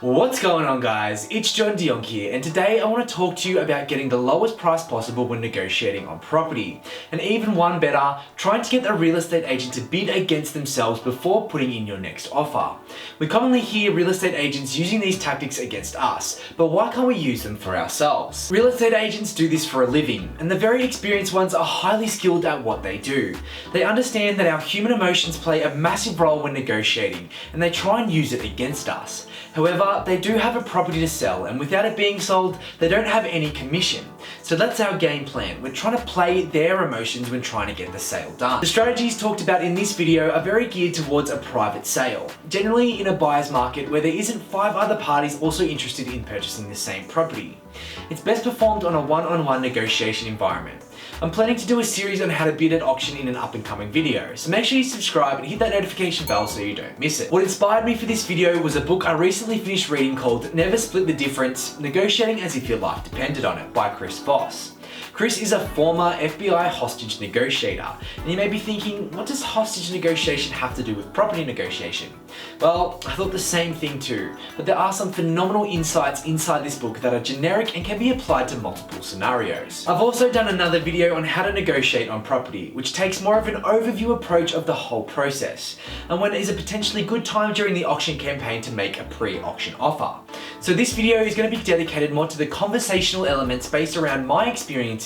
What's going on, guys? It's Jordan de Jong here, and today I want to talk to you about getting the lowest price possible when negotiating on property. And even one better, trying to get a real estate agent to bid against themselves before putting in your next offer. We commonly hear real estate agents using these tactics against us, but why can't we use them for ourselves? Real estate agents do this for a living, and the very experienced ones are highly skilled at what they do. They understand that our human emotions play a massive role when negotiating, and they try and use it against us. However, they do have a property to sell, and without it being sold, they don't have any commission. So that's our game plan. We're trying to play their emotions when trying to get the sale done. The strategies talked about in this video are very geared towards a private sale, generally in a buyer's market where there isn't 5 other parties also interested in purchasing the same property. It's best performed on a one-on-one negotiation environment. I'm planning to do a series on how to bid at auction in an up-and-coming video, so make sure you subscribe and hit that notification bell so you don't miss it. What inspired me for this video was a book I recently finished reading called Never Split the Difference, Negotiating as If Your Life Depended on It by Chris Voss. Chris is a former FBI hostage negotiator, and you may be thinking, what does hostage negotiation have to do with property negotiation? Well, I thought the same thing too, but there are some phenomenal insights inside this book that are generic and can be applied to multiple scenarios. I've also done another video on how to negotiate on property, which takes more of an overview approach of the whole process, and when it is a potentially good time during the auction campaign to make a pre-auction offer. So this video is going to be dedicated more to the conversational elements based around my experiences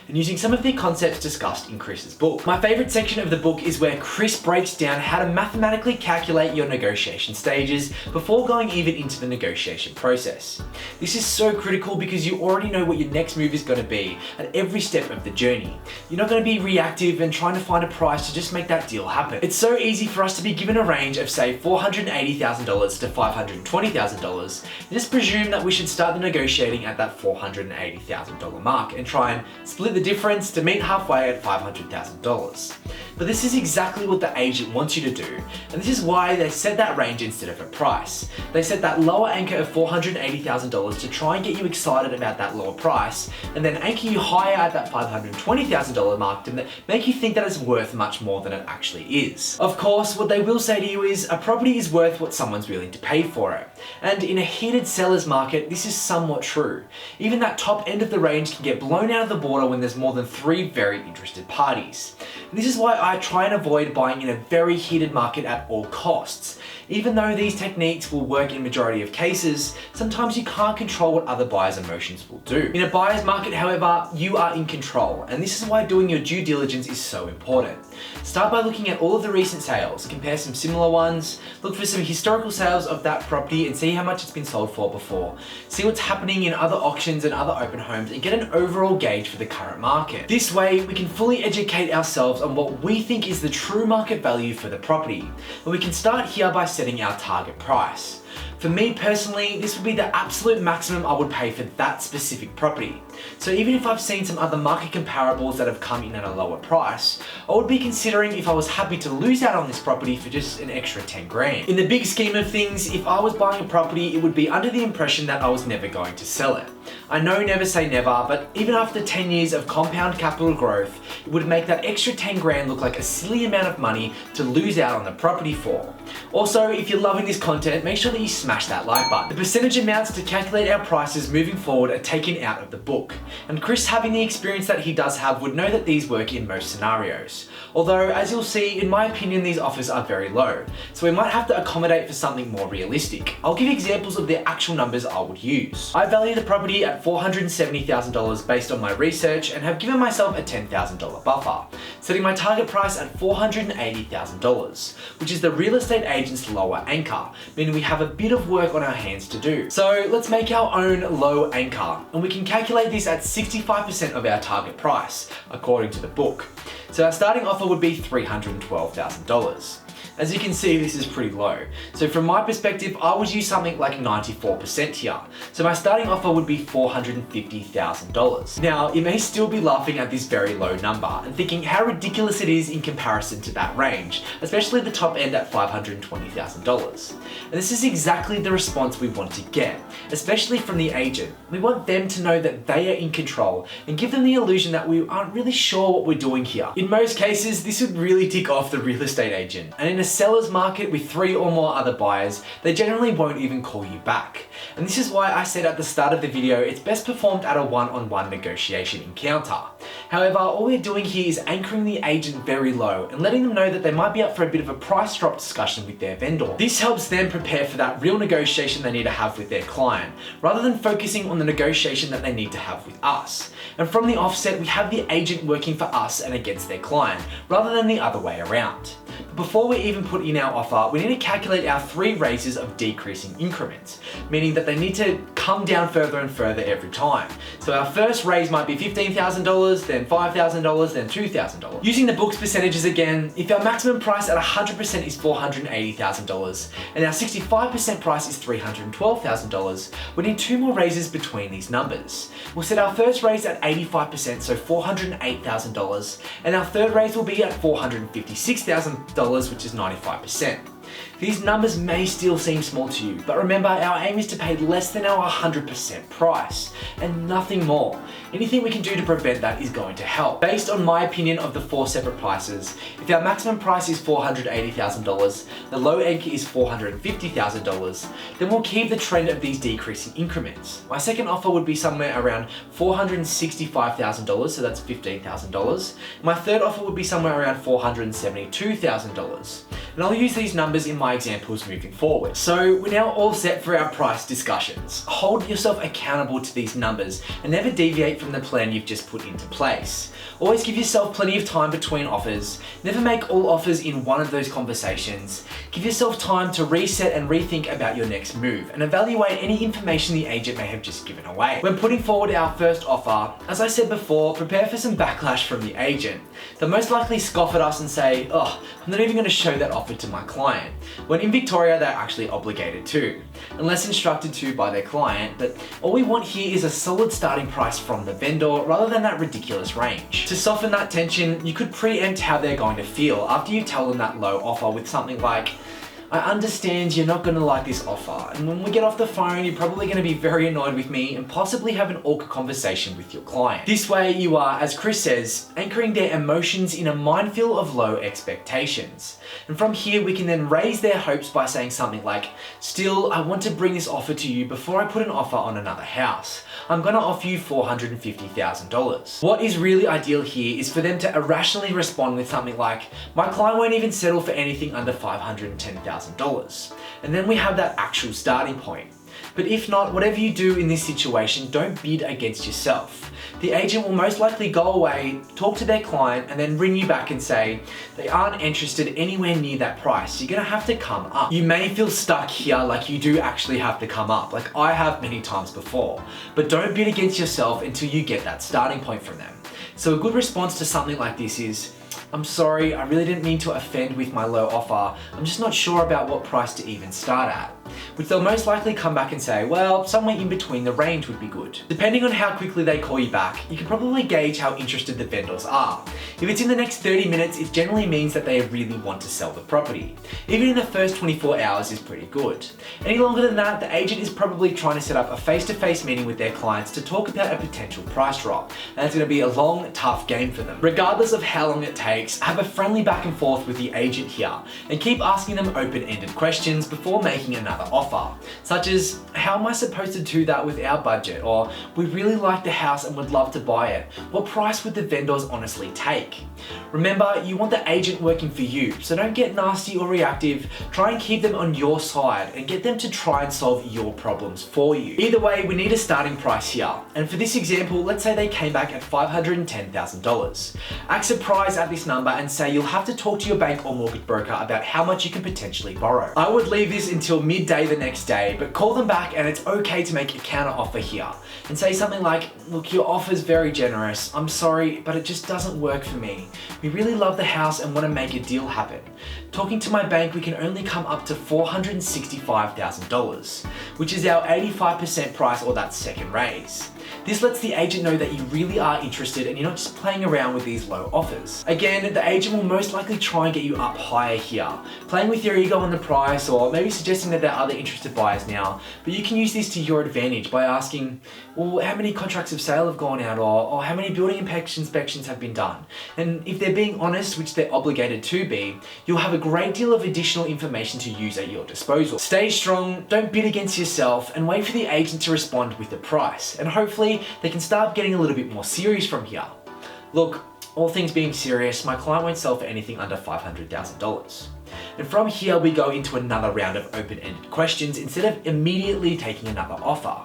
and using some of the concepts discussed in Chris's book. My favorite section of the book is where Chris breaks down how to mathematically calculate your negotiation stages before going even into the negotiation process. This is so critical because you already know what your next move is going to be at every step of the journey. You're not going to be reactive and trying to find a price to just make that deal happen. It's so easy for us to be given a range of say $480,000 to $520,000 and just presume that we should start the negotiating at that $480,000 mark and try and split the difference to meet halfway at $500,000. But this is exactly what the agent wants you to do, and this is why they set that range instead of a price. They set that lower anchor of $480,000 to try and get you excited about that lower price, and then anchor you higher at that $520,000 mark to make you think that it's worth much more than it actually is. Of course, what they will say to you is a property is worth what someone's willing to pay for it. And in a heated seller's market, this is somewhat true. Even that top end of the range can get blown out of the water when there's more than 3 very interested parties. And this is why I try and avoid buying in a very heated market at all costs. Even though these techniques will work in majority of cases, sometimes you can't control what other buyers' emotions will do. In a buyer's market, however, you are in control, and this is why doing your due diligence is so important. Start by looking at all of the recent sales, compare some similar ones, look for some historical sales of that property and see how much it's been sold for before. See what's happening in other auctions and other open homes and get an overall gauge for the current market. This way, we can fully educate ourselves on what we think is the true market value for the property. And we can start here by setting our target price. For me personally, this would be the absolute maximum I would pay for that specific property. So even if I've seen some other market comparables that have come in at a lower price, I would be considering if I was happy to lose out on this property for just an extra 10 grand. In the big scheme of things, if I was buying a property, it would be under the impression that I was never going to sell it. I know never say never, but even after 10 years of compound capital growth, it would make that extra 10 grand look like a silly amount of money to lose out on the property for. Also, if you're loving this content, make sure that you smash that like button. The percentage amounts to calculate our prices moving forward are taken out of the book, and Chris, having the experience that he does have, would know that these work in most scenarios. Although, as you'll see, in my opinion, these offers are very low, so we might have to accommodate for something more realistic. I'll give examples of the actual numbers I would use. I value the property at $470,000 based on my research and have given myself a $10,000 buffer, setting my target price at $480,000, which is the real estate agent's lower anchor, meaning we have a bit of work on our hands to do. So let's make our own low anchor, and we can calculate this at 65% of our target price, according to the book. So our starting offer would be $312,000. As you can see, this is pretty low. So from my perspective, I would use something like 94% here. So my starting offer would be $450,000. Now, you may still be laughing at this very low number and thinking how ridiculous it is in comparison to that range, especially the top end at $520,000. And this is exactly the response we want to get, especially from the agent. We want them to know that they are in control and give them the illusion that we aren't really sure what we're doing here. In most cases, this would really tick off the real estate agent. And in a seller's market with 3 or more other buyers, they generally won't even call you back. And this is why I said at the start of the video, it's best performed at a one-on-one negotiation encounter. However, all we're doing here is anchoring the agent very low and letting them know that they might be up for a bit of a price drop discussion with their vendor. This helps them prepare for that real negotiation they need to have with their client, rather than focusing on the negotiation that they need to have with us. And from the offset, we have the agent working for us and against their client, rather than the other way around. But before we even put in our offer, we need to calculate our 3 raises of decreasing increments, meaning that they need to come down further and further every time. So our first raise might be $15,000, then $5,000, then $2,000. Using the book's percentages again, if our maximum price at 100% is $480,000 and our 65% price is $312,000, we need 2 more raises between these numbers. We'll set our first raise at 85%, so $408,000, and our third raise will be at $456,000, which is 95%. These numbers may still seem small to you, but remember, our aim is to pay less than our 100% price, and nothing more. Anything we can do to prevent that is going to help. Based on my opinion of the 4 separate prices, if our maximum price is $480,000, the low anchor is $450,000, then we'll keep the trend of these decreasing increments. My second offer would be somewhere around $465,000, so that's $15,000. My third offer would be somewhere around $472,000. And I'll use these numbers in my examples moving forward. So we're now all set for our price discussions. Hold yourself accountable to these numbers and never deviate from the plan you've just put into place. Always give yourself plenty of time between offers. Never make all offers in one of those conversations. Give yourself time to reset and rethink about your next move and evaluate any information the agent may have just given away. When putting forward our first offer, as I said before, prepare for some backlash from the agent. They'll most likely scoff at us and say, "Oh, I'm not even going to show that offer to my client," when in Victoria they're actually obligated to, unless instructed to by their client. But all we want here is a solid starting price from the vendor rather than that ridiculous range. To soften that tension, you could preempt how they're going to feel after you tell them that low offer with something like, "I understand you're not going to like this offer, and when we get off the phone, you're probably going to be very annoyed with me and possibly have an awkward conversation with your client." This way you are, as Chris says, anchoring their emotions in a minefield of low expectations. And from here, we can then raise their hopes by saying something like, "Still, I want to bring this offer to you before I put an offer on another house. I'm going to offer you $450,000. What is really ideal here is for them to irrationally respond with something like, "My client won't even settle for anything under $510,000. And then we have that actual starting point. But if not, whatever you do in this situation, don't bid against yourself. The agent will most likely go away, talk to their client, and then ring you back and say they aren't interested anywhere near that price. You're gonna have to come up. You may feel stuck here, like you do actually have to come up, like I have many times before. But don't bid against yourself until you get that starting point from them. So a good response to something like this is, "I'm sorry, I really didn't mean to offend with my low offer. I'm just not sure about what price to even start at." Which they'll most likely come back and say, "Well, somewhere in between the range would be good." Depending on how quickly they call you back, you can probably gauge how interested the vendors are. If it's in the next 30 minutes, it generally means that they really want to sell the property. Even in the first 24 hours is pretty good. Any longer than that, the agent is probably trying to set up a face-to-face meeting with their clients to talk about a potential price drop, and it's going to be a long, tough game for them. Regardless of how long it takes, have a friendly back and forth with the agent here, and keep asking them open-ended questions before making another offer, such as, "How am I supposed to do that with our budget?" Or, "We really like the house and would love to buy it. What price would the vendors honestly take?" Remember, you want the agent working for you, so don't get nasty or reactive. Try and keep them on your side and get them to try and solve your problems for you. Either way, we need a starting price here. And for this example, let's say they came back at $510,000. Act surprised at this number and say you'll have to talk to your bank or mortgage broker about how much you can potentially borrow. I would leave this until midday the next day, but call them back and it's okay to make a counter offer here and say something like, "Look, your offer's very generous. I'm sorry, but it just doesn't work for me. We really love the house and want to make a deal happen. Talking to my bank, we can only come up to $465,000, which is our 85% price or that second raise." This lets the agent know that you really are interested and you're not just playing around with these low offers. Again, the agent will most likely try and get you up higher here, playing with your ego on the price or maybe suggesting that they're about other interested buyers now, but you can use this to your advantage by asking, well, how many contracts of sale have gone out, or how many building inspections have been done? And if they're being honest, which they're obligated to be, you'll have a great deal of additional information to use at your disposal. Stay strong, don't bid against yourself, and wait for the agent to respond with the price. And hopefully they can start getting a little bit more serious from here. Look, all things being serious, my client won't sell for anything under $500,000. And from here, we go into another round of open-ended questions instead of immediately taking another offer.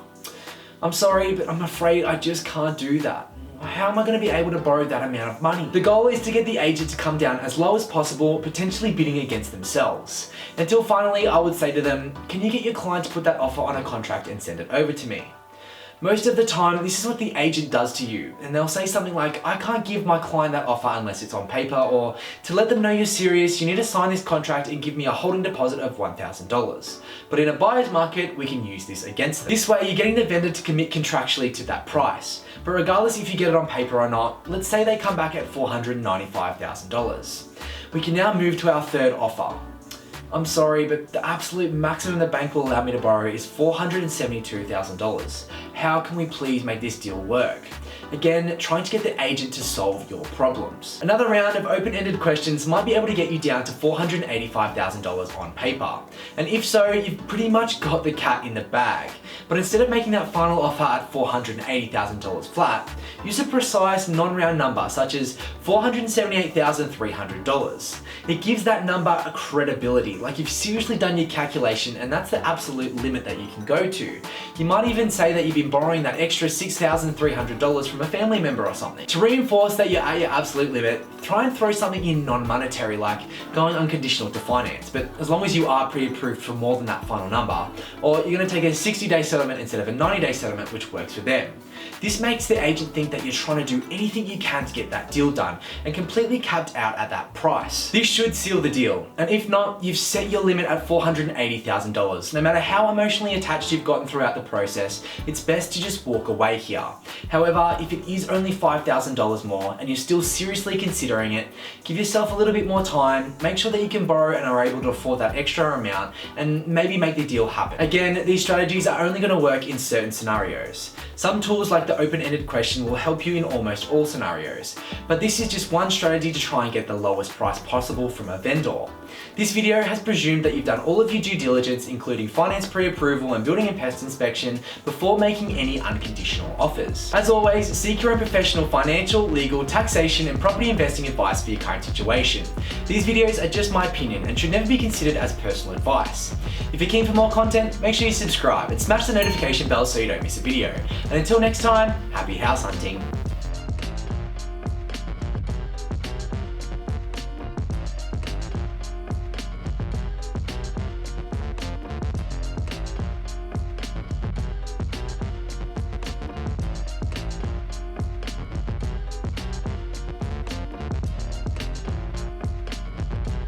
I'm sorry, but I'm afraid I just can't do that. How am I going to be able to borrow that amount of money? The goal is to get the agent to come down as low as possible, potentially bidding against themselves. Until finally, I would say to them, can you get your client to put that offer on a contract and send it over to me? Most of the time, this is what the agent does to you, and they'll say something like, I can't give my client that offer unless it's on paper, or to let them know you're serious, you need to sign this contract and give me a holding deposit of $1,000. But in a buyer's market, we can use this against them. This way, you're getting the vendor to commit contractually to that price. But regardless if you get it on paper or not, let's say they come back at $495,000. We can now move to our third offer. I'm sorry, but the absolute maximum the bank will allow me to borrow is $472,000. How can we please make this deal work? Again, trying to get the agent to solve your problems. Another round of open-ended questions might be able to get you down to $485,000 on paper. And if so, you've pretty much got the cat in the bag. But instead of making that final offer at $480,000 flat, use a precise non-round number such as $478,300. It gives that number a credibility, like you've seriously done your calculation and that's the absolute limit that you can go to. You might even say that you've been borrowing that extra $6,300 from a family member or something. To reinforce that you're at your absolute limit, try and throw something in non-monetary like going unconditional to finance, but as long as you are pre-approved for more than that final number, or you're going to take a 60-day settlement instead of a 90-day settlement, which works for them. This makes the agent think that you're trying to do anything you can to get that deal done and completely capped out at that price. This should seal the deal, and if not, you've set your limit at $480,000. No matter how emotionally attached you've gotten throughout the process, it's best to just walk away here. However, if it is only $5,000 more and you're still seriously considering it, give yourself a little bit more time, make sure that you can borrow and are able to afford that extra amount, and maybe make the deal happen. Again, these strategies are only going to work in certain scenarios. Some tools like the open-ended question will help you in almost all scenarios, but this is just one strategy to try and get the lowest price possible from a vendor. This video has presumed that you've done all of your due diligence, including finance pre-approval and building and pest inspection, before making any unconditional offers. As always, seek your own professional financial, legal, taxation, and property investing advice for your current situation. These videos are just my opinion and should never be considered as personal advice. If you're keen for more content, make sure you subscribe and smash the notification bell so you don't miss a video. And until next time, happy house hunting.